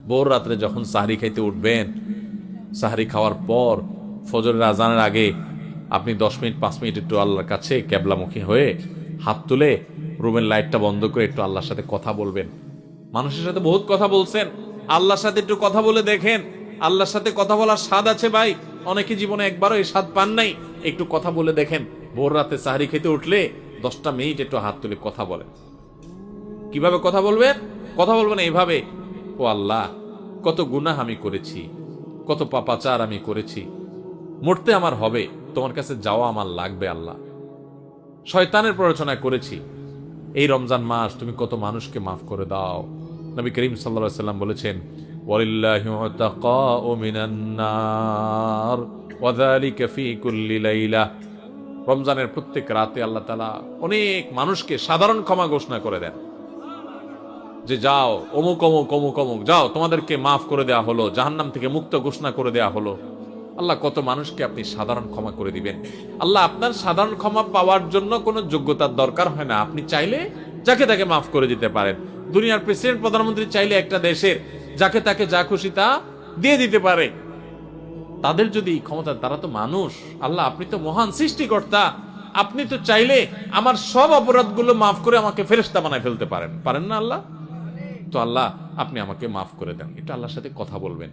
ভোর রাত্রে যখন সাহরি খাইতে উঠবেন, সাহরি খাওয়ার পর ফজরের আজানের আগে আপনি 10 মিনিট 5 মিনিট একটু আল্লাহর কাছে ক্যাবলামুখী হয়ে হাত তুলে রুমের লাইটটা বন্ধ করে একটু আল্লাহর সাথে কথা বলবেন। মানুষের সাথে বহুত কথা বলছেন, আল্লাহর সাথে একটু কথা বলে দেখেন। আল্লাহর সাথে কথা বলার স্বাদ আছে ভাই, অনেকে জীবনে একবারও এই স্বাদ পান নাই। একটু কথা বলে দেখেন। ভোর রাতে সাহরি খেতে উঠলে 10টা মিনিট একটু হাত তুলে কথা বলেন। কিভাবে কথা বলবেন? কথা বলবেন এইভাবে, ও আল্লাহ, কত গুনাহ আমি করেছি, কত পাপাচার আমি করেছি, মরতে আমার হবে, তোমার কাছে যাওয়া আমার লাগবে আল্লাহ। শয়তানের প্ররোচনা করেছি, এই রমজান মাস তুমি কত মানুষকে মাফ করে দাও। নবী করিম সাল্লাল্লাহু আলাইহি ওয়াসাল্লাম বলেছেন, ওয়ালিল্লাহি উতাকাউ মিনান নার ওয়া যালিকা ফি কুল্লি লাইলা। রমজানের প্রত্যেক রাতে আল্লাহ তাআলা অনেক মানুষকে সাধারণ ক্ষমা ঘোষণা করে দেন, যে যাও অমুক অমুক অমুক অমুক, যাও তোমাদেরকে মাফ করে দেওয়া হলো, জাহান্নাম থেকে মুক্ত ঘোষণা করে দেওয়া হলো। আল্লাহ কত মানুষকে আপনি সাধারণ ক্ষমা করে দিবেন। আল্লাহ আপনার সাধারণ ক্ষমা পাওয়ার জন্য কোনো যোগ্যতার দরকার হয় না, আপনি চাইলে যাকে তাকে মাফ করে দিতে পারেন। দুনিয়ার প্রেসিডেন্ট প্রধানমন্ত্রী চাইলে একটা দেশের যাকে তাকে যা খুশি তা দিয়ে দিতে পারে। তাদের যদি ক্ষমতা, তারা তো মানুষ। আল্লাহ আপনি তো মহান সৃষ্টিকর্তা, আপনি তো চাইলে আমার সব অপরাধগুলো মাফ করে আমাকে ফেরেশতা বানায় ফেলতে পারেন, পারেন না আল্লাহ? তো আল্লাহ আপনি আমাকে মাফ করে দেন, এটা আল্লাহর সাথে কথা বলবেন।